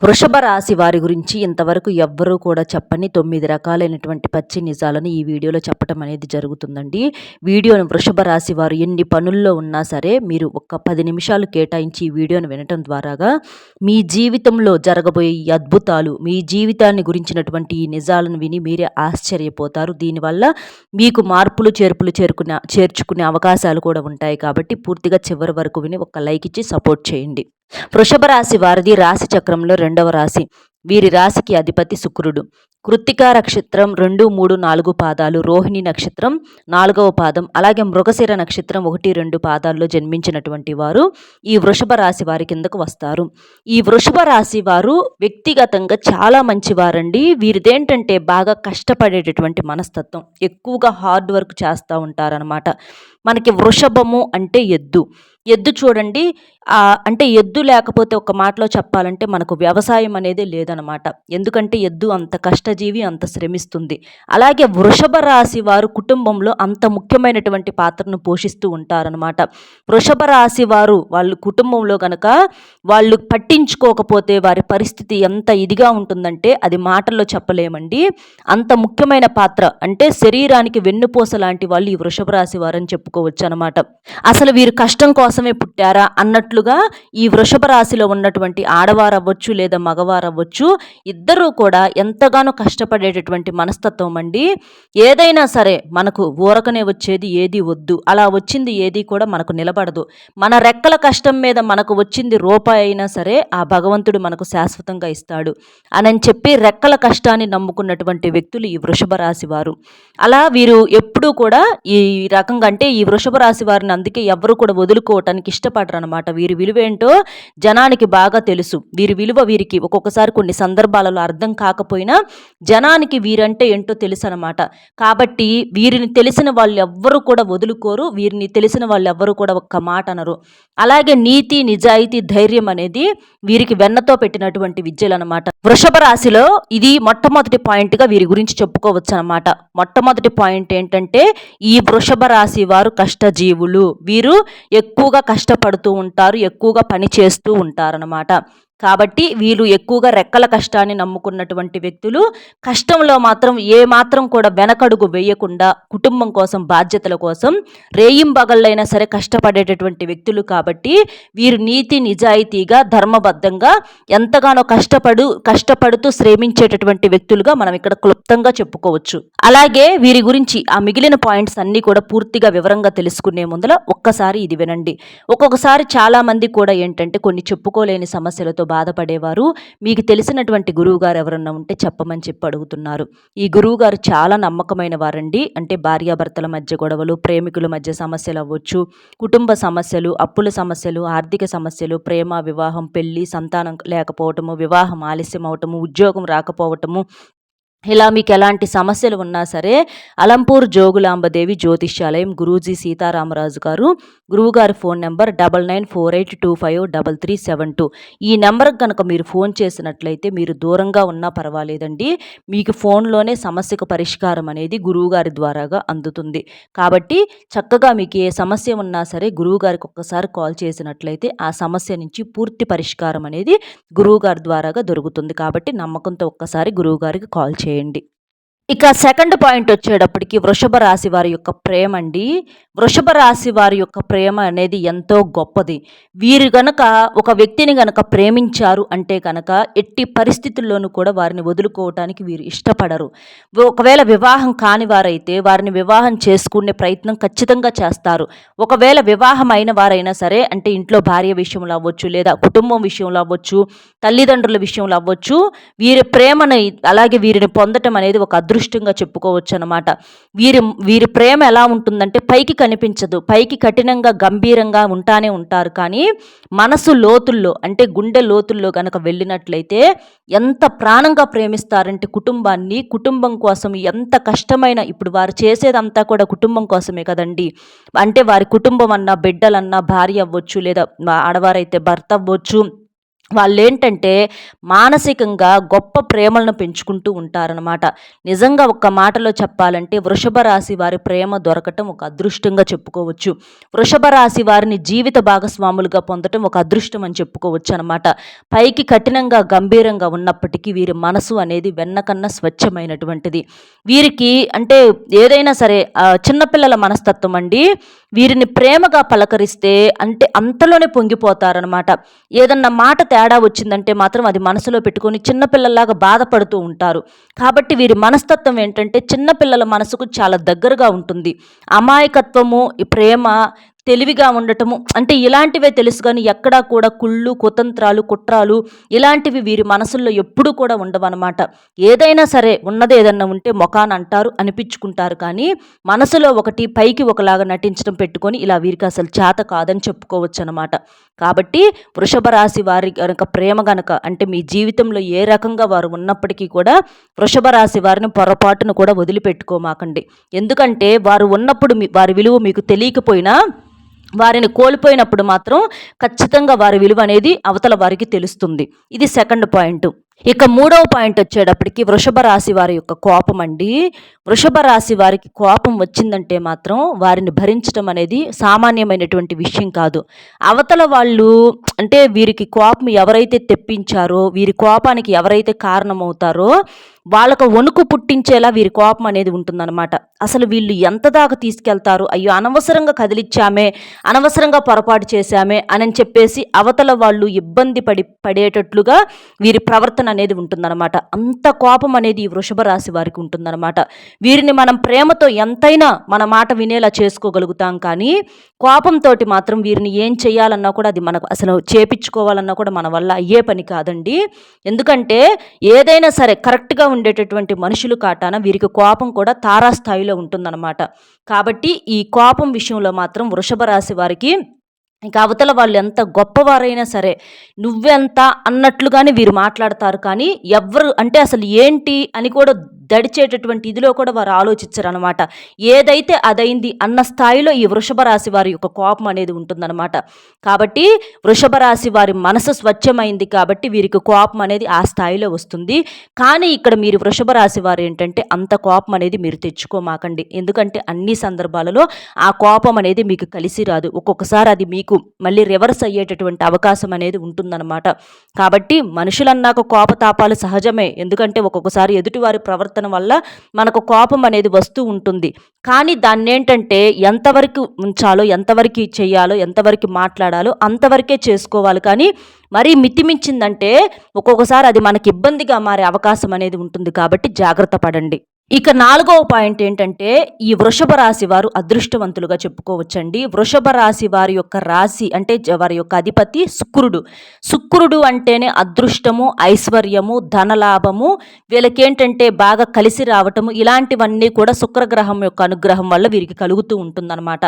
వృషభ రాశి వారి గురించి ఇంతవరకు ఎవ్వరూ కూడా చెప్పని 9 రకాలైనటువంటి పచ్చి నిజాలను ఈ వీడియోలో చెప్పటం అనేది జరుగుతుందండి. వీడియోను వృషభ రాశి వారు ఎన్ని పనుల్లో ఉన్నా సరే మీరు ఒక 10 నిమిషాలు కేటాయించి ఈ వీడియోను వినటం ద్వారాగా మీ జీవితంలో జరగబోయే ఈ అద్భుతాలు, మీ జీవితాన్ని గురించినటువంటి ఈ నిజాలను విని మీరే ఆశ్చర్యపోతారు. దీనివల్ల మీకు మార్పులు చేర్పులు చేర్చుకునే అవకాశాలు కూడా ఉంటాయి. కాబట్టి పూర్తిగా చివరి వరకు విని ఒక లైక్ ఇచ్చి సపోర్ట్ చేయండి. వృషభ రాశి వారిది రాశి చక్రంలో 2వ రాశి. వీరి రాశికి అధిపతి శుక్రుడు. కృత్తికా నక్షత్రం 2, 3, 4 పాదాలు, రోహిణి నక్షత్రం 4వ పాదం, అలాగే మృగశిర నక్షత్రం 1, 2 పాదాల్లో జన్మించినటువంటి వారు ఈ వృషభ రాశి వారి కిందకు వస్తారు. ఈ వృషభ రాశి వారు వ్యక్తిగతంగా చాలా మంచివారండి. వీరిదేంటంటే బాగా కష్టపడేటటువంటి మనస్తత్వం, ఎక్కువగా హార్డ్ వర్క్ చేస్తూ ఉంటారనమాట. మనకి వృషభము అంటే ఎద్దు చూడండి. అంటే ఎద్దు లేకపోతే ఒక మాటలో చెప్పాలంటే మనకు వ్యవసాయం అనేది లేదనమాట. ఎందుకంటే ఎద్దు అంత కష్టజీవి, అంత శ్రమిస్తుంది. అలాగే వృషభ రాశి వారు కుటుంబంలో అంత ముఖ్యమైనటువంటి పాత్రను పోషిస్తూ ఉంటారనమాట. వృషభ రాశి వారు వాళ్ళు కుటుంబంలో కనుక వాళ్ళు పట్టించుకోకపోతే వారి పరిస్థితి ఎంత ఇదిగా ఉంటుందంటే అది మాటల్లో చెప్పలేమండి. అంత ముఖ్యమైన పాత్ర, అంటే శరీరానికి వెన్నుపూస లాంటి వాళ్ళు ఈ వృషభ రాశి వారని చెప్పుకోవచ్చు అనమాట. అసలు వీరు కష్టం కోసమే పుట్టారా అన్నట్లుగా ఈ వృషభ రాశిలో ఉన్నటువంటి ఆడవారు అవ్వచ్చు లేదా మగవారు అవ్వచ్చు, ఇద్దరూ కూడా ఎంతగానో కష్టపడేటటువంటి మనస్తత్వం అండి. ఏదైనా సరే మనకు ఊరకనే వచ్చేది ఏది వద్దు, అలా వచ్చింది ఏది కూడా మనకు నిలబడదు. మన రెక్కల కష్టం మీద మనకు వచ్చింది రూపాయి అయినా సరే ఆ భగవంతుడు మనకు శాశ్వతంగా ఇస్తాడు అని చెప్పి రెక్కల కష్టాన్ని నమ్ముకున్నటువంటి వ్యక్తులు ఈ వృషభ రాశి వారు. అలా వీరు ఎప్పుడూ కూడా ఈ రకంగా, అంటే ఈ వృషభ రాశి వారిని అందుకే ఎవరు కూడా వదులుకోవటానికి ఇష్టపడరు అనమాట. వీరి విలువ ఏంటో జనానికి బాగా తెలుసు. వీరి విలువ వీరికి ఒక్కొక్కసారి కొన్ని సందర్భాలలో అర్థం కాకపోయినా జనానికి వీరంటే ఏంటో తెలుసు అనమాట. కాబట్టి వీరిని తెలిసిన వాళ్ళు ఎవ్వరూ కూడా వదులుకోరు, వీరిని తెలిసిన వాళ్ళు ఎవ్వరూ కూడా ఒక్క మాట అనరు. అలాగే నీతి, నిజాయితీ, ధైర్యం అనేది వీరికి వెన్నతో పెట్టినటువంటి విద్యలు అనమాట. వృషభ రాశిలో ఇది మొట్టమొదటి పాయింట్గా వీరి గురించి చెప్పుకోవచ్చు అనమాట. మొట్టమొదటి పాయింట్ ఏంటంటే ఈ వృషభ రాశి వారు కష్టజీవులు. వీరు ఎక్కువగా కష్టపడుతూ ఉంటారు, ఎక్కువగా పని చేస్తూ ఉంటారనమాట. కాబట్టి వీళ్ళు ఎక్కువగా రెక్కల కష్టాన్ని నమ్ముకున్నటువంటి వ్యక్తులు. కష్టంలో మాత్రం ఏ మాత్రం కూడా వెనకడుగు వేయకుండా కుటుంబం కోసం, బాధ్యతల కోసం రేయింబగళ్ళైనా సరే కష్టపడేటటువంటి వ్యక్తులు. కాబట్టి వీరు నీతి నిజాయితీగా, ధర్మబద్ధంగా ఎంతగానో కష్టపడుతూ శ్రమించేటటువంటి వ్యక్తులుగా మనం ఇక్కడ క్లుప్తంగా చెప్పుకోవచ్చు. అలాగే వీరి గురించి ఆ మిగిలిన పాయింట్స్ అన్నీ కూడా పూర్తిగా వివరంగా తెలుసుకునే ముందర ఒక్కసారి ఇది వినండి. ఒక్కొక్కసారి చాలా మంది కూడా ఏంటంటే కొన్ని చెప్పుకోలేని సమస్యలతో బాధపడేవారు. మీకు తెలిసినటువంటి గురువుగారు ఎవరన్నా ఉంటే చెప్పమని చెప్పి అడుగుతున్నారు. ఈ గురువుగారు చాలా నమ్మకమైన వారండి. అంటే భార్యాభర్తల మధ్య గొడవలు, ప్రేమికుల మధ్య సమస్యలు అవ్వచ్చు, కుటుంబ సమస్యలు, అప్పుల సమస్యలు, ఆర్థిక సమస్యలు, ప్రేమ, వివాహం, పెళ్లి, సంతానం లేకపోవటము, వివాహం ఆలస్యం అవటము, ఉద్యోగం రాకపోవటము, ఇలా మీకు ఎలాంటి సమస్యలు ఉన్నా సరే అలంపూర్ జోగులాంబదేవి జ్యోతిష్యాలయం గురూజీ సీతారామరాజు గారు, గురువుగారి ఫోన్ నెంబర్ 9948253372. ఈ నెంబర్కి కనుక మీరు ఫోన్ చేసినట్లయితే మీరు దూరంగా ఉన్నా పర్వాలేదండి, మీకు ఫోన్లోనే సమస్యకు పరిష్కారం అనేది గురువుగారి ద్వారాగా అందుతుంది. కాబట్టి చక్కగా మీకు ఏ సమస్య ఉన్నా సరే గురువుగారికి ఒక్కసారి కాల్ చేసినట్లయితే ఆ సమస్య నుంచి పూర్తి పరిష్కారం అనేది గురువుగారి ద్వారాగా దొరుకుతుంది. కాబట్టి నమ్మకంతో ఒక్కసారి గురువుగారికి కాల్ చేయండి. ఇక సెకండ్ పాయింట్ వచ్చేటప్పటికి వృషభ రాశి వారి యొక్క ప్రేమ అండి. వృషభ రాశి వారి యొక్క ప్రేమ అనేది ఎంతో గొప్పది. వీరు గనక ఒక వ్యక్తిని గనక ప్రేమించారు అంటే కనుక ఎట్టి పరిస్థితుల్లోనూ కూడా వారిని వదులుకోవటానికి వీరు ఇష్టపడరు. ఒకవేళ వివాహం కాని వారైతే వారిని వివాహం చేసుకునే ప్రయత్నం ఖచ్చితంగా చేస్తారు. ఒకవేళ వివాహం అయిన వారైనా సరే, అంటే ఇంట్లో భార్య విషయంలో అవ్వచ్చు, లేదా కుటుంబం విషయంలో అవ్వచ్చు, తల్లిదండ్రుల విషయంలో అవ్వచ్చు, వీరి ప్రేమను అలాగే వీరిని పొందటం అనేది ఒక అదృష్టంగా చెప్పుకోవచ్చు అనమాట. వీరి ప్రేమ ఎలా ఉంటుందంటే పైకి కనిపించదు, పైకి కఠినంగా గంభీరంగా ఉంటారు. కానీ మనసు లోతుల్లో, అంటే గుండె లోతుల్లో కనుక వెళ్ళినట్లయితే ఎంత ప్రాణంగా ప్రేమిస్తారంటే కుటుంబాన్ని, కుటుంబం కోసం ఎంత కష్టమైన, ఇప్పుడు వారు చేసేదంతా కూడా కుటుంబం కోసమే కదండి. అంటే వారి కుటుంబం అన్నా, బిడ్డలన్నా, భార్య అవ్వచ్చు, లేదా ఆడవారైతే భర్త అవ్వచ్చు, వాళ్ళేంటంటే మానసికంగా గొప్ప ప్రేమలను పెంచుకుంటూ ఉంటారనమాట. నిజంగా ఒక్క మాటలో చెప్పాలంటే వృషభ రాశి వారి ప్రేమ దొరకటం ఒక అదృష్టంగా చెప్పుకోవచ్చు. వృషభ రాశి వారిని జీవిత భాగస్వాములుగా పొందటం ఒక అదృష్టం అని చెప్పుకోవచ్చు అనమాట. పైకి కఠినంగా గంభీరంగా ఉన్నప్పటికీ వీరి మనసు అనేది వెన్నకన్నా స్వచ్ఛమైనటువంటిది. వీరికి అంటే ఏదైనా సరే చిన్నపిల్లల మనస్తత్వం అండి. వీరిని ప్రేమగా పలకరిస్తే అంటే అంతలోనే పొంగిపోతారనమాట. ఏదన్నా మాట తేడా వచ్చిందంటే మాత్రం అది మనసులో పెట్టుకొని చిన్నపిల్లల్లాగా బాధపడుతూ ఉంటారు. కాబట్టి వీరి మనస్తత్వం ఏంటంటే చిన్నపిల్లల మనసుకు చాలా దగ్గరగా ఉంటుంది. అమాయకత్వము, ఈ ప్రేమ, తెలివిగా ఉండటము అంటే ఇలాంటివే తెలుసు కానీ ఎక్కడా కూడా కుళ్ళు, కుతంత్రాలు, కుట్రాలు ఇలాంటివి వీరి మనసుల్లో ఎప్పుడూ కూడా ఉండవన్నమాట. ఏదైనా సరే ఉన్నది ఏదన్నా ఉంటే మొఖాన అంటారు, అనిపించుకుంటారు కానీ మనసులో ఒకటి పైకి ఒకలాగా నటించడం పెట్టుకొని ఇలా వీరికి అసలు చేత కాదని చెప్పుకోవచ్చు అనమాట. కాబట్టి వృషభ రాశి వారి గనక ప్రేమ గనక అంటే మీ జీవితంలో ఏ రకంగా వారు ఉన్నప్పటికీ కూడా వృషభ రాశి వారిని పొరపాటును కూడా వదిలిపెట్టుకోమాకండి. ఎందుకంటే వారు ఉన్నప్పుడు వారి విలువ మీకు తెలియకపోయినా వారిని కోల్పోయినప్పుడు మాత్రం ఖచ్చితంగా వారి విలువ అనేది అవతల వారికి తెలుస్తుంది. ఇది సెకండ్ పాయింట్. ఇక మూడవ పాయింట్ వచ్చేటప్పటికి వృషభ రాశి వారి యొక్క కోపం అండి. వృషభ రాశి వారికి కోపం వచ్చిందంటే మాత్రం వారిని భరించడం అనేది సామాన్యమైనటువంటి విషయం కాదు. అవతల వాళ్ళు అంటే వీరికి కోపం ఎవరైతే తెప్పించారో, వీరి కోపానికి ఎవరైతే కారణమవుతారో వాళ్ళకు వణుకు పుట్టించేలా వీరి కోపం అనేది ఉంటుందన్నమాట. అసలు వీళ్ళు ఎంత దాకా తీసుకెళ్తారు, అయ్యో అనవసరంగా కదిలిచ్చామే, అనవసరంగా పొరపాటు చేశామే అని చెప్పేసి అవతల వాళ్ళు ఇబ్బంది పడేటట్లుగా వీరి ప్రవర్తన అనేది ఉంటుందన్నమాట. అంత కోపం అనేది ఈ వృషభ రాశి వారికి ఉంటుందన్నమాట. వీరిని మనం ప్రేమతో ఎంతైనా మన మాట వినేలా చేసుకోగలుగుతాం కానీ కోపంతో మాత్రం వీరిని ఏం చేయాలన్నా కూడా అది మనకు అసలు చేపించుకోవాలన్నా కూడా మన వల్ల అయ్యే పని కాదండి. ఎందుకంటే ఏదైనా సరే కరెక్ట్గా ఉండేటటువంటి మనుషులు కాటాన వీరికి కోపం కూడా తారాస్థాయిలో ఉంటుందన్నమాట. కాబట్టి ఈ కోపం విషయంలో మాత్రం వృషభ రాశి వారికి ఇక అవతల వాళ్ళు ఎంత గొప్పవారైనా సరే నువ్వెంత అన్నట్లుగానే వీరు మాట్లాడతారు కానీ ఎవ్వరు అంటే అసలు ఏంటి అని కూడా దడిచేటటువంటి ఇదిలో కూడా వారు ఆలోచించరు అనమాట. ఏదైతే అదైంది అన్న స్థాయిలో ఈ వృషభ రాశి వారి యొక్క కోపం అనేది ఉంటుందన్నమాట. కాబట్టి వృషభ రాశి వారి మనసు స్వచ్ఛమైంది కాబట్టి వీరికి కోపం అనేది ఆ స్థాయిలో వస్తుంది. కానీ ఇక్కడ మీరు వృషభ రాశి వారు ఏంటంటే అంత కోపం అనేది మీరు తెచ్చుకోమాకండి. ఎందుకంటే అన్ని సందర్భాలలో ఆ కోపం అనేది మీకు కలిసి రాదు. ఒక్కొక్కసారి అది మీకు మళ్ళీ రివర్స్ అయ్యేటటువంటి అవకాశం అనేది ఉంటుందన్నమాట. కాబట్టి మనుషులన్నాక కోపతాపాలు సహజమే. ఎందుకంటే ఒక్కొక్కసారి ఎదుటివారి ప్రవర్తన వల్ల మనకు కోపం అనేది వస్తూ ఉంటుంది. కానీ దాన్ని ఏంటంటే ఎంతవరకు ఉంచాలో, ఎంతవరకు చేయాలో, ఎంతవరకు మాట్లాడాలో అంతవరకే చేసుకోవాలి. కానీ మరీ మితిమించిందంటే ఒక్కొక్కసారి అది మనకి ఇబ్బందిగా మారే అవకాశం అనేది ఉంటుంది. కాబట్టి జాగ్రత్త పడండి. ఇక నాలుగవ పాయింట్ ఏంటంటే ఈ వృషభ రాశి వారు అదృష్టవంతులుగా చెప్పుకోవచ్చండి. వృషభ రాశి వారి యొక్క రాశి అంటే వారి యొక్క అధిపతి శుక్రుడు. శుక్రుడు అంటేనే అదృష్టము, ఐశ్వర్యము, ధనలాభము, వీళ్ళకేంటంటే బాగా కలిసి రావటము ఇలాంటివన్నీ కూడా శుక్రగ్రహం యొక్క అనుగ్రహం వల్ల వీరికి కలుగుతూ ఉంటుందన్నమాట.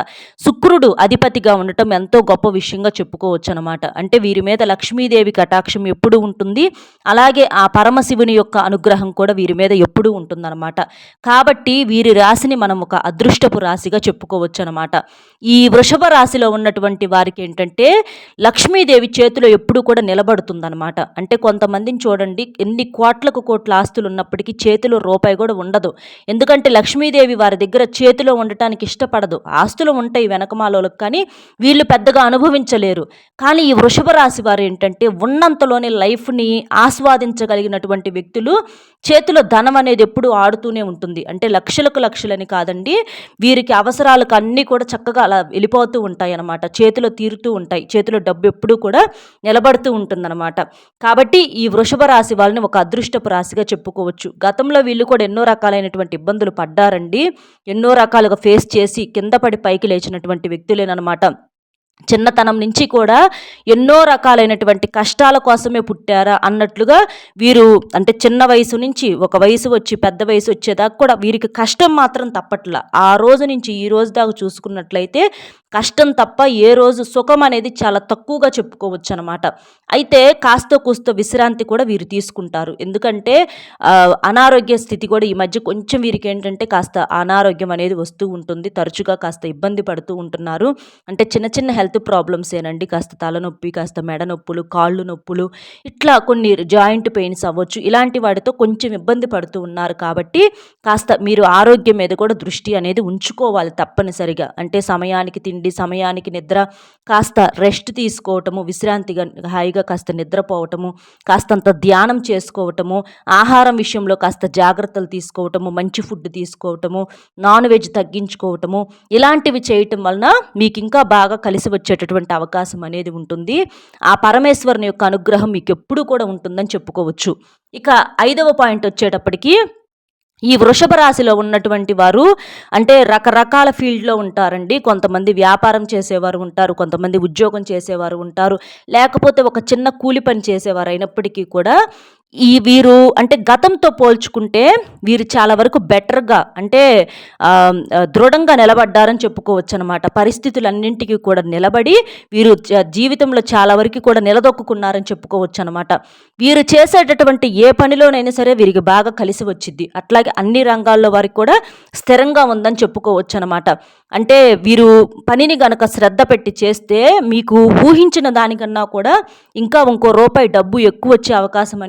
శుక్రుడు అధిపతిగా ఉండటం ఎంతో గొప్ప విషయంగా చెప్పుకోవచ్చు అనమాట. అంటే వీరి మీద లక్ష్మీదేవి కటాక్షం ఎప్పుడు ఉంటుంది, అలాగే ఆ పరమశివుని యొక్క అనుగ్రహం కూడా వీరి మీద ఎప్పుడూ ఉంటుందన్నమాట. కాబట్టి వీరి రాశిని మనం ఒక అదృష్టపు రాశిగా చెప్పుకోవచ్చు అనమాట. ఈ వృషభ రాశిలో ఉన్నటువంటి వారికి ఏంటంటే లక్ష్మీదేవి చేతిలో ఎప్పుడు కూడా నిలబడుతుందన్నమాట. అంటే కొంతమందిని చూడండి, ఎన్ని కోట్లకు కోట్ల ఆస్తులు ఉన్నప్పటికీ చేతిలో రూపాయి కూడా ఉండదు. ఎందుకంటే లక్ష్మీదేవి వారి దగ్గర చేతిలో ఉండటానికి ఇష్టపడదు. ఆస్తులు ఉంటాయి వెనకమాలోలకు, కానీ వీళ్ళు పెద్దగా అనుభవించలేరు. కానీ ఈ వృషభ రాశి వారు ఏంటంటే ఉన్నంతలోనే లైఫ్ని ఆస్వాదించగలిగినటువంటి వ్యక్తులు. చేతిలో ధనం అనేది ఎప్పుడు ఆడుతూనే ఉంటుంది. అంటే లక్షలకు లక్షలని కాదండి, వీరికి అవసరాలకు అన్నీ కూడా చక్కగా అలా వెళ్ళిపోతూ ఉంటాయి అన్నమాట. చేతిలో తీరుతూ ఉంటాయి. చేతిలో డబ్బు ఎప్పుడూ కూడా నిలబడుతూ ఉంటుందన్నమాట. కాబట్టి ఈ వృషభ రాశి వాళ్ళని ఒక అదృష్టపు రాశిగా చెప్పుకోవచ్చు. గతంలో వీళ్ళు కూడా ఎన్నో రకాలైనటువంటి ఇబ్బందులు పడ్డారండి. ఎన్నో రకాలుగా ఫేస్ చేసి కింద పడి పైకి లేచినటువంటి వ్యక్తులేనమాట. చిన్నతనం నుంచి కూడా ఎన్నో రకాలైనటువంటి కష్టాల కోసమే పుట్టారా అన్నట్లుగా వీరు అంటే చిన్న వయసు నుంచి ఒక వయసు వచ్చి పెద్ద వయసు వచ్చేదాకా కూడా వీరికి కష్టం మాత్రం తప్పట్లా. ఆ రోజు నుంచి ఈ రోజు దాకా చూసుకున్నట్లయితే కష్టం తప్ప ఏ రోజు సుఖం అనేది చాలా తక్కువగా చెప్పుకోవచ్చు అనమాట. అయితే కాస్తో కూస్తో విశ్రాంతి కూడా వీరు తీసుకుంటారు. ఎందుకంటే అనారోగ్య స్థితి కూడా ఈ మధ్య కొంచెం వీరికి ఏంటంటే కాస్త అనారోగ్యం అనేది వస్తూ ఉంటుంది. తరచుగా కాస్త ఇబ్బంది పడుతూ ఉంటున్నారు. అంటే చిన్న చిన్న హెల్త్ ప్రాబ్లమ్స్ ఏనండి. కాస్త తలనొప్పి, కాస్త మెడ నొప్పులు, కాళ్ళు నొప్పులు, ఇట్లా కొన్ని జాయింట్ పెయిన్స్ అవ్వచ్చు. ఇలాంటి వాటితో కొంచెం ఇబ్బంది పడుతూ ఉన్నారు కాబట్టి కాస్త మీరు ఆరోగ్యం మీద కూడా దృష్టి అనేది ఉంచుకోవాలి తప్పనిసరిగా. అంటే సమయానికి తిండి, సమయానికి నిద్ర, కాస్త రెస్ట్ తీసుకోవటము, విశ్రాంతిగా హాయిగా కాస్త నిద్రపోవటము, కాస్తంత ధ్యానం చేసుకోవటము, ఆహారం విషయంలో కాస్త జాగ్రత్తలు తీసుకోవటము, మంచి ఫుడ్ తీసుకోవటము, నాన్ వెజ్ తగ్గించుకోవటము, ఇలాంటివి చేయటం వలన మీకు ఇంకా బాగా కలిసి వచ్చేటటువంటి అవకాశం అనేది ఉంటుంది. ఆ పరమేశ్వరుని యొక్క అనుగ్రహం మీకు ఎప్పుడూ కూడా ఉంటుందని చెప్పుకోవచ్చు. ఇక 5వ పాయింట్ వచ్చేటప్పటికి, ఈ వృషభ రాశిలో ఉన్నటువంటి వారు అంటే రకరకాల ఫీల్డ్లో ఉంటారండి. కొంతమంది వ్యాపారం చేసేవారు ఉంటారు, కొంతమంది ఉద్యోగం చేసేవారు ఉంటారు, లేకపోతే ఒక చిన్న కూలి పని చేసేవారు అయినప్పటికీ కూడా వీరు అంటే గతంతో పోల్చుకుంటే వీరు చాలా వరకు బెటర్గా అంటే దృఢంగా నిలబడ్డారని చెప్పుకోవచ్చు అనమాట. పరిస్థితులన్నింటికీ కూడా నిలబడి వీరు జీవితంలో చాలా వరకు కూడా నిలదొక్కున్నారని చెప్పుకోవచ్చు అనమాట. వీరు చేసేటటువంటి ఏ పనిలోనైనా సరే వీరికి బాగా కలిసి వచ్చింది. అట్లాగే అన్ని రంగాల్లో వారికి కూడా స్థిరంగా ఉందని చెప్పుకోవచ్చు అనమాట. అంటే వీరు పనిని గనక శ్రద్ధ పెట్టి చేస్తే మీకు ఊహించిన దానికన్నా కూడా ఇంకా ఇంకో రూపాయి డబ్బు ఎక్కువ వచ్చే అవకాశం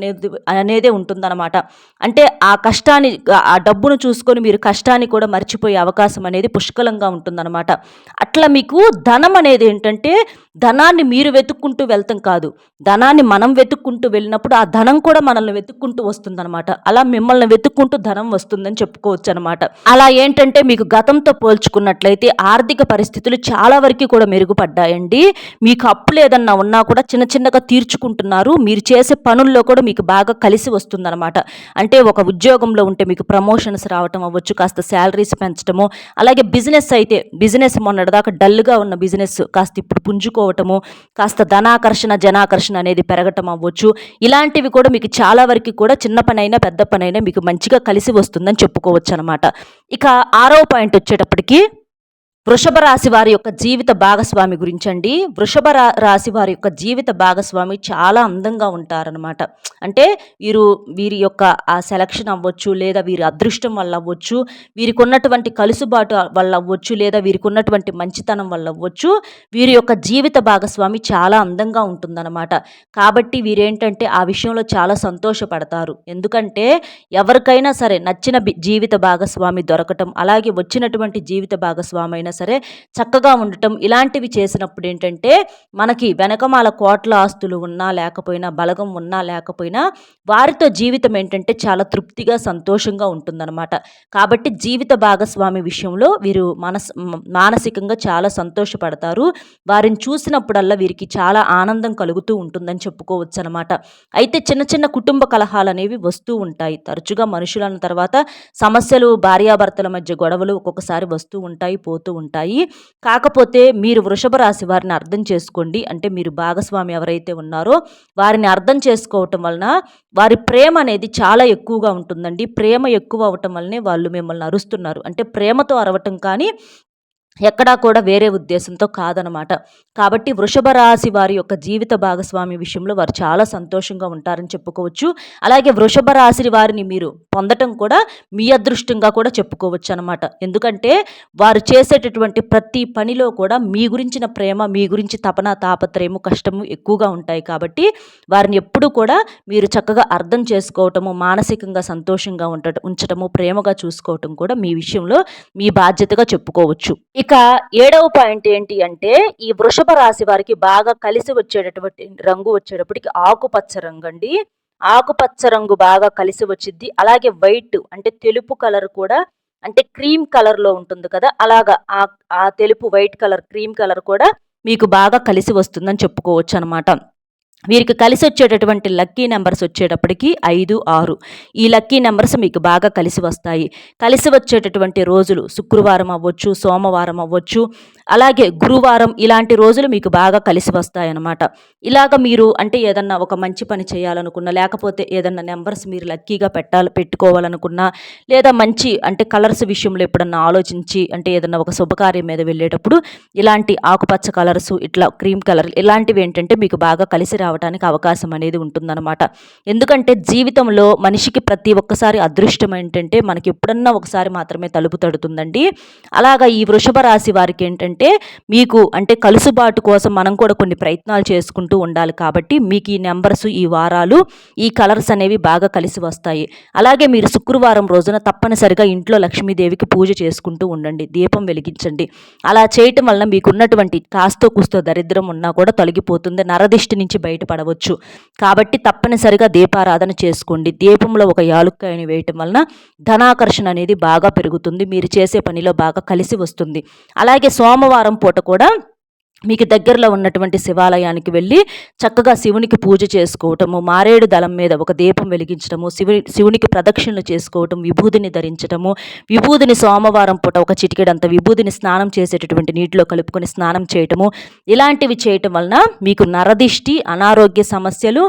అనేదే ఉంటుందన్నమాట. అంటే ఆ కష్టాన్ని, ఆ డబ్బును చూసుకొని మీరు కష్టాన్ని కూడా మర్చిపోయే అవకాశం అనేది పుష్కలంగా ఉంటుందన్నమాట. అట్లా మీకు ధనం అనేది ఏంటంటే ధనాన్ని మీరు వెతుక్కుంటూ వెళ్తాం కాదు, ధనాన్ని మనం వెతుక్కుంటూ వెళ్ళినప్పుడు ఆ ధనం కూడా మనల్ని వెతుక్కుంటూ వస్తుందన్నమాట. అలా మిమ్మల్ని వెతుక్కుంటూ ధనం వస్తుందని చెప్పుకోవచ్చు అనమాట. అలా ఏంటంటే మీకు గతంతో పోల్చుకున్నట్లయితే ఆర్థిక పరిస్థితులు చాలా వరకు కూడా మెరుగుపడ్డాయండి. మీకు అప్పులు ఏదన్నా ఉన్నా కూడా చిన్న చిన్నగా తీర్చుకుంటున్నారు. మీరు చేసే పనుల్లో కూడా మీకు బాగా కలిసి వస్తుందన్నమాట. అంటే ఒక ఉద్యోగంలో ఉంటే మీకు ప్రమోషన్స్ రావటం అవ్వచ్చు, కాస్త శాలరీస్ పెంచడము, అలాగే బిజినెస్ అయితే బిజినెస్ మొన్నటిదాకా డల్గా ఉన్న బిజినెస్ కాస్త ఇప్పుడు పుంజుకోవటము, కాస్త ధనాకర్షణ జనాకర్షణ అనేది పెరగటం అవ్వచ్చు. ఇలాంటివి కూడా మీకు చాలా వరకు కూడా చిన్న పనైనా పెద్ద పనైనా మీకు మంచిగా కలిసి వస్తుందని చెప్పుకోవచ్చు అనమాట. ఇక 6వ పాయింట్ వచ్చేటప్పటికి వృషభ రాశి వారి యొక్క జీవిత భాగస్వామి గురించండి. వృషభ రాశి వారి యొక్క జీవిత భాగస్వామి చాలా అందంగా ఉంటారనమాట. అంటే వీరి యొక్క ఆ సెలక్షన్ అవ్వచ్చు, లేదా వీరి అదృష్టం వల్ల అవ్వచ్చు, వీరికి ఉన్నటువంటి కలుసుబాటు వల్ల అవ్వచ్చు, లేదా వీరికి ఉన్నటువంటి మంచితనం వల్ల అవ్వచ్చు, వీరి యొక్క జీవిత భాగస్వామి చాలా అందంగా ఉంటుందన్నమాట. కాబట్టి వీరేంటంటే ఆ విషయంలో చాలా సంతోషపడతారు. ఎందుకంటే ఎవరికైనా సరే నచ్చిన జీవిత భాగస్వామి దొరకటం, అలాగే వచ్చినటువంటి జీవిత భాగస్వామి అయినా సరే చక్కగా ఉండటం, ఇలాంటివి చేసినప్పుడు ఏంటంటే మనకి వెనకమాల కోట్ల ఆస్తులు ఉన్నా లేకపోయినా, బలగం ఉన్నా లేకపోయినా వారితో జీవితం ఏంటంటే చాలా తృప్తిగా సంతోషంగా ఉంటుందన్నమాట. కాబట్టి జీవిత భాగస్వామి విషయంలో వీరు మానసికంగా చాలా సంతోషపడతారు. వారిని చూసినప్పుడల్లా వీరికి చాలా ఆనందం కలుగుతూ ఉంటుందని చెప్పుకోవచ్చు అనమాట. అయితే చిన్న చిన్న కుటుంబ కలహాలు అనేవి వస్తూ ఉంటాయి. తరచుగా మనుషులన్న తర్వాత సమస్యలు, భార్యాభర్తల మధ్య గొడవలు ఒక్కొక్కసారి వస్తూ ఉంటాయి, పోతూ ఉంటాయి. కాకపోతే మీరు వృషభ రాశి వారిని అర్థం చేసుకోండి. అంటే మీరు భాగస్వామి ఎవరైతే ఉన్నారో వారిని అర్థం చేసుకోవటం వలన వారి ప్రేమ అనేది చాలా ఎక్కువగా ఉంటుందండి. ప్రేమ ఎక్కువ అవటం వల్లనే వాళ్ళు మిమ్మల్ని అరుస్తున్నారు. అంటే ప్రేమతో అరవటం కానీ ఎక్కడా కూడా వేరే ఉద్దేశంతో కాదనమాట. కాబట్టి వృషభ రాశి వారి యొక్క జీవిత భాగస్వామి విషయంలో వారు చాలా సంతోషంగా ఉంటారని చెప్పుకోవచ్చు. అలాగే వృషభ రాశి వారిని మీరు పొందటం కూడా మీ అదృష్టంగా కూడా చెప్పుకోవచ్చు అనమాట. ఎందుకంటే వారు చేసేటటువంటి ప్రతి పనిలో కూడా మీ గురించిన ప్రేమ, మీ గురించి తపన, తాపత్రయము, కష్టము ఎక్కువగా ఉంటాయి. కాబట్టి వారిని ఎప్పుడూ కూడా మీరు చక్కగా అర్థం చేసుకోవటము, మానసికంగా సంతోషంగా ఉంచటము, ప్రేమగా చూసుకోవటం కూడా మీ విషయంలో మీ బాధ్యతగా చెప్పుకోవచ్చు. ఇక 7వ పాయింట్ ఏంటి అంటే ఈ వృషభ రాశి వారికి బాగా కలిసి వచ్చేటటువంటి రంగు వచ్చేటప్పటికి ఆకుపచ్చ రంగు అండి. ఆకుపచ్చ రంగు బాగా కలిసి వచ్చింది. అలాగే వైట్ అంటే తెలుపు కలర్ కూడా, అంటే క్రీమ్ కలర్ లో ఉంటుంది కదా, అలాగా ఆ తెలుపు, వైట్ కలర్, క్రీమ్ కలర్ కూడా మీకు బాగా కలిసి వస్తుందని చెప్పుకోవచ్చు అనమాట. వీరికి కలిసి వచ్చేటటువంటి లక్కీ నెంబర్స్ వచ్చేటప్పటికి 5, 6. ఈ లక్కీ నెంబర్స్ మీకు బాగా కలిసి వస్తాయి. కలిసి వచ్చేటటువంటి రోజులు శుక్రవారం అవ్వచ్చు, సోమవారం అవ్వచ్చు, అలాగే గురువారం ఇలాంటి రోజులు మీకు బాగా కలిసి వస్తాయన్నమాట. ఇలాగ మీరు అంటే ఏదన్నా ఒక మంచి పని చేయాలనుకున్నా, లేకపోతే ఏదన్నా నెంబర్స్ మీరు లక్కీగా పెట్టుకోవాలనుకున్నా, లేదా మంచి అంటే కలర్స్ విషయంలో ఎప్పుడన్నా ఆలోచించి అంటే ఏదన్నా ఒక శుభకార్యం మీద వెళ్ళేటప్పుడు ఇలాంటి ఆకుపచ్చ కలర్స్, ఇట్లా క్రీమ్ కలర్ ఇలాంటివి ఏంటంటే మీకు బాగా కలిసి రావడానికి అవకాశం అనేది ఉంటుందన్నమాట. ఎందుకంటే జీవితంలో మనిషికి ప్రతి ఒక్కసారి అదృష్టం ఏంటంటే మనకి ఎప్పుడన్నా ఒకసారి మాత్రమే తలుపు తడుతుందండి. అలాగా ఈ వృషభ రాశి వారికి ఏంటంటే మీకు అంటే కలుసుబాటు కోసం మనం కూడా కొన్ని ప్రయత్నాలు చేసుకుంటూ ఉండాలి. కాబట్టి మీకు ఈ నెంబర్స్, ఈ వారాలు, ఈ కలర్స్ అనేవి బాగా కలిసి వస్తాయి. అలాగే మీరు శుక్రవారం రోజున తప్పనిసరిగా ఇంట్లో లక్ష్మీదేవికి పూజ చేసుకుంటూ ఉండండి, దీపం వెలిగించండి. అలా చేయటం వలన మీకున్నటువంటి కాస్తో కూస్తో దరిద్రం ఉన్నా కూడా తొలగిపోతుంది, నరదిష్టి నుంచి బయటపడవచ్చు. కాబట్టి తప్పనిసరిగా దీపారాధన చేసుకోండి. దీపంలో ఒక యాలుక్కాయని వేయటం వలన ధనాకర్షణ అనేది బాగా పెరుగుతుంది, మీరు చేసే పనిలో బాగా కలిసి వస్తుంది. అలాగే సోమవారం పూట కూడా మీకు దగ్గరలో ఉన్నటువంటి శివాలయానికి వెళ్ళి చక్కగా శివునికి పూజ చేసుకోవటము, మారేడు దళం మీద ఒక దీపం వెలిగించడము, శివునికి ప్రదక్షిణలు చేసుకోవటం, విభూదిని ధరించటము, విభూదిని సోమవారం పూట ఒక చిటికెడంత విభూదిని స్నానం చేసేటటువంటి నీటిలో కలుపుకొని స్నానం చేయటము, ఇలాంటివి చేయటం వలన మీకు నరదిష్టి, అనారోగ్య సమస్యలు,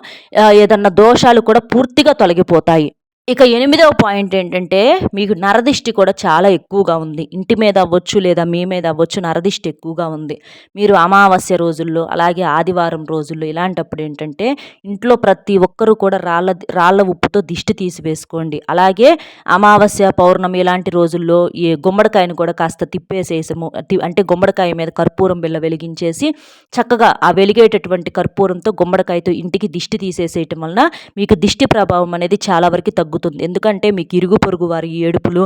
ఏదన్నా దోషాలు కూడా పూర్తిగా తొలగిపోతాయి. ఇక 8వ పాయింట్ ఏంటంటే మీకు నరదిష్టి కూడా చాలా ఎక్కువగా ఉంది. ఇంటి మీద అవ్వచ్చు, లేదా మీ మీద అవ్వచ్చు, నరదిష్టి ఎక్కువగా ఉంది. మీరు అమావాస్య రోజుల్లో, అలాగే ఆదివారం రోజుల్లో ఇలాంటప్పుడు ఏంటంటే ఇంట్లో ప్రతి ఒక్కరూ కూడా రాళ్ళ ఉప్పుతో దిష్టి తీసివేసుకోండి. అలాగే అమావాస్య, పౌర్ణమి ఇలాంటి రోజుల్లో ఈ గుమ్మడికాయను కూడా కాస్త తిప్పేసేసము, అంటే గుమ్మడికాయ మీద కర్పూరం బిళ్ళ వెలిగించేసి చక్కగా ఆ వెలిగేటటువంటి కర్పూరంతో గుమ్మడికాయతో ఇంటికి దిష్టి తీసేసేయటం వలన మీకు దిష్టి ప్రభావం అనేది చాలా వరకు తగ్గుతుంది. ఎందుకంటే మీకు ఇరుగు పొరుగు వారి ఏడుపులు,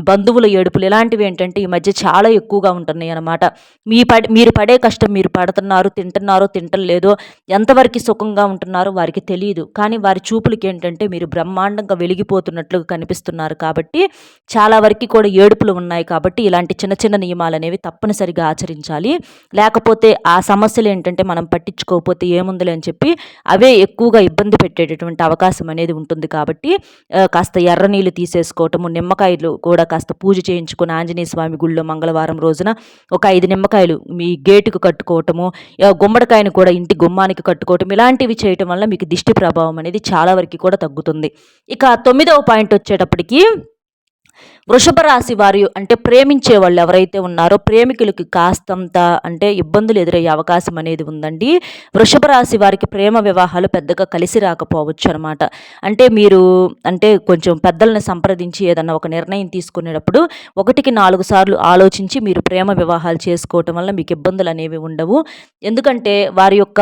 బంధువుల ఏడుపులు ఇలాంటివి ఏంటంటే ఈ మధ్య చాలా ఎక్కువగా ఉంటున్నాయి అన్నమాట. మీరు పడే కష్టం మీరు పడుతున్నారో తింటలేదో, ఎంతవరకు సుఖంగా ఉంటున్నారో వారికి తెలియదు. కానీ వారి చూపులకి ఏంటంటే మీరు బ్రహ్మాండంగా వెలిగిపోతున్నట్లుగా కనిపిస్తున్నారు. కాబట్టి చాలా వరకు కూడా ఏడుపులు ఉన్నాయి. కాబట్టి ఇలాంటి చిన్న చిన్న నియమాలు అనేవి తప్పనిసరిగా ఆచరించాలి. లేకపోతే ఆ సమస్యలు ఏంటంటే మనం పట్టించుకోకపోతే ఏముందిలే అని చెప్పి అవే ఎక్కువగా ఇబ్బంది పెట్టేటటువంటి అవకాశం అనేది ఉంటుంది. కాబట్టి కాస్త ఎర్ర నీళ్ళు తీసేసుకోవటము, నిమ్మకాయలు కూడా కాస్త పూజ చేయించుకొని ఆంజనేయ స్వామి గుళ్ళో మంగళవారం రోజున ఒక 5 నిమ్మకాయలు మీ గేటుకు కట్టుకోవటము, గుమ్మడికాయను కూడా ఇంటి గుమ్మానికి కట్టుకోవటం, ఇలాంటివి చేయటం వల్ల మీకు దిష్టి ప్రభావం అనేది చాలా వరకు కూడా తగ్గుతుంది. ఇక 9వ పాయింట్ వచ్చేటప్పటికి వృషభ రాశి వారు అంటే ప్రేమించే వాళ్ళు ఎవరైతే ఉన్నారో ప్రేమికులకి కాస్తంత అంటే ఇబ్బందులు ఎదురయ్యే అవకాశం అనేది ఉందండి. వృషభ రాశి వారికి ప్రేమ వివాహాలు పెద్దగా కలిసి రాకపోవచ్చు అనమాట. అంటే మీరు అంటే కొంచెం పెద్దలను సంప్రదించి ఏదన్నా ఒక నిర్ణయం తీసుకునేటప్పుడు 1కి 4 సార్లు ఆలోచించి మీరు ప్రేమ వివాహాలు చేసుకోవటం వల్ల మీకు ఇబ్బందులు అనేవి ఉండవు. ఎందుకంటే వారి యొక్క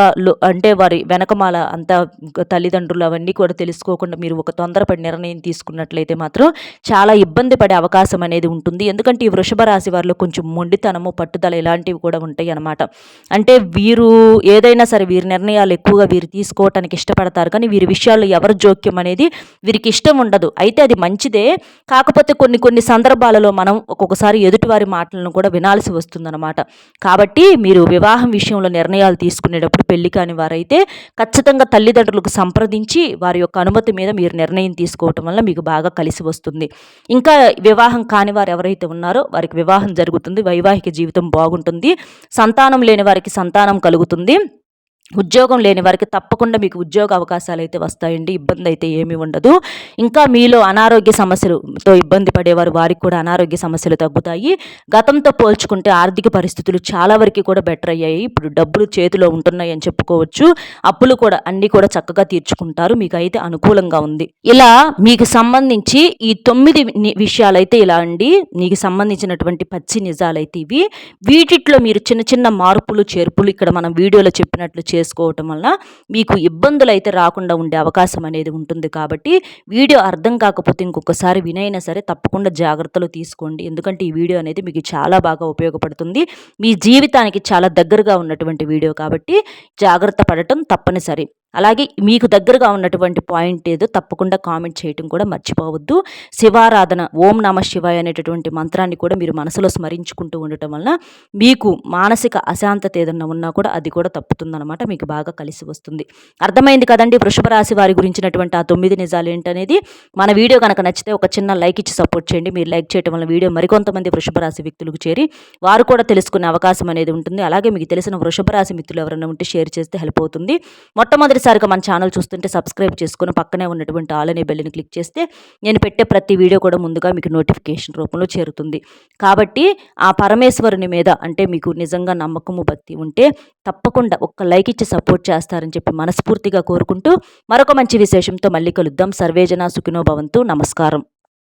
అంటే వారి వెనకమాల అంతా తల్లిదండ్రులు అవన్నీ కూడా తెలుసుకోకుండా మీరు ఒక తొందరపడి నిర్ణయం తీసుకున్నట్లయితే మాత్రం చాలా ఇబ్బంది పడే అవకాశం అనేది ఉంటుంది. ఎందుకంటే ఈ వృషభ రాశి వారిలో కొంచెం మొండితనము, పట్టుదల ఇలాంటివి కూడా ఉంటాయి అన్నమాట. అంటే వీరు ఏదైనా సరే వీరి నిర్ణయాలు ఎక్కువగా వీరు తీసుకోవటానికి ఇష్టపడతారు. కానీ వీరి విషయాల్లో ఎవరి జోక్యం అనేది వీరికి ఇష్టం ఉండదు. అయితే అది మంచిదే. కాకపోతే కొన్ని సందర్భాలలో మనం ఒక్కొక్కసారి ఎదుటివారి మాటలను కూడా వినాల్సి వస్తుందన్నమాట. కాబట్టి మీరు వివాహం విషయంలో నిర్ణయాలు తీసుకునేటప్పుడు పెళ్లి కాని వారైతే ఖచ్చితంగా తల్లిదండ్రులకు సంప్రదించి వారి యొక్క అనుమతి మీద మీరు నిర్ణయం తీసుకోవటం వల్ల మీకు బాగా కలిసి వస్తుంది. ఇంకా వివాహం కాని వారు ఎవరైతే ఉన్నారో వారికి వివాహం జరుగుతుంది, వైవాహిక జీవితం బాగుంటుంది, సంతానం లేని వారికి సంతానం కలుగుతుంది, ఉద్యోగం లేని వారికి తప్పకుండా మీకు ఉద్యోగ అవకాశాలు అయితే వస్తాయండి. ఇబ్బంది అయితే ఏమీ ఉండదు. ఇంకా మీలో అనారోగ్య సమస్యలతో ఇబ్బంది పడేవారు వారికి కూడా అనారోగ్య సమస్యలు తగ్గుతాయి. గతంతో పోల్చుకుంటే ఆర్థిక పరిస్థితులు చాలా వరకు కూడా బెటర్ అయ్యాయి. ఇప్పుడు డబ్బులు చేతిలో ఉంటున్నాయి అని చెప్పుకోవచ్చు. అప్పులు కూడా అన్నీ కూడా చక్కగా తీర్చుకుంటారు. మీకు అయితే అనుకూలంగా ఉంది. ఇలా మీకు సంబంధించి ఈ 9 విషయాలైతే ఇలా అండి. మీకు సంబంధించినటువంటి పచ్చి నిజాలైతే ఇవి. వీటిలో మీరు చిన్న చిన్న మార్పులు చేర్పులు ఇక్కడ మనం వీడియోలో చెప్పినట్లు చేసుకోవటం వలన మీకు ఇబ్బందులు అయితే రాకుండా ఉండే అవకాశం అనేది ఉంటుంది. కాబట్టి వీడియో అర్థం కాకపోతే ఇంకొకసారి వినైనా సరే తప్పకుండా జాగ్రత్తలు తీసుకోండి. ఎందుకంటే ఈ వీడియో అనేది మీకు చాలా బాగా ఉపయోగపడుతుంది. మీ జీవితానికి చాలా దగ్గరగా ఉన్నటువంటి వీడియో కాబట్టి జాగ్రత్త పడటం తప్పనిసరి. అలాగే మీకు దగ్గరగా ఉన్నటువంటి పాయింట్ ఏదో తప్పకుండా కామెంట్ చేయటం కూడా మర్చిపోవద్దు. శివారాధన ఓం నమ శివాయ అనేటటువంటి మంత్రాన్ని కూడా మీరు మనసులో స్మరించుకుంటూ ఉండటం వలన మీకు మానసిక అశాంతత ఏదన్నా ఉన్నా కూడా అది కూడా తప్పుతుందన్నమాట. మీకు బాగా కలిసి వస్తుంది. అర్థమైంది కదండి వృషభ రాశి వారి గురించినటువంటి ఆ 9 నిజాలు ఏంటనేది. మన వీడియో కనుక నచ్చితే ఒక చిన్న లైక్ ఇచ్చి సపోర్ట్ చేయండి. మీరు లైక్ చేయడం వల్ల వీడియో మరికొంతమంది వృషభ రాశి వ్యక్తులకు చేరి వారు కూడా తెలుసుకునే అవకాశం అనేది ఉంటుంది. అలాగే మీకు తెలిసిన వృషభ రాశి మిత్రులు ఎవరైనా ఉంటే షేర్ చేస్తే హెల్ప్ అవుతుంది. మొట్టమొదటిసారిగా మన ఛానల్ చూస్తుంటే సబ్స్క్రైబ్ చేసుకుని పక్కనే ఉన్నటువంటి ఆల్ అనే బెల్ని క్లిక్ చేస్తే నేను పెట్టే ప్రతి వీడియో కూడా ముందుగా మీకు నోటిఫికేషన్ రూపంలో చేరుతుంది. కాబట్టి ఆ పరమేశ్వరుని మీద అంటే మీకు నిజంగా నమ్మకము భక్తి ఉంటే తప్పకుండా ఒక్క లైక్ ఇచ్చి సపోర్ట్ చేస్తారని చెప్పి మనస్ఫూర్తిగా కోరుకుంటూ మరొక మంచి విశేషంతో మళ్ళీ కలుద్దాం. సర్వేజన సుఖినో భవంతు. నమస్కారం.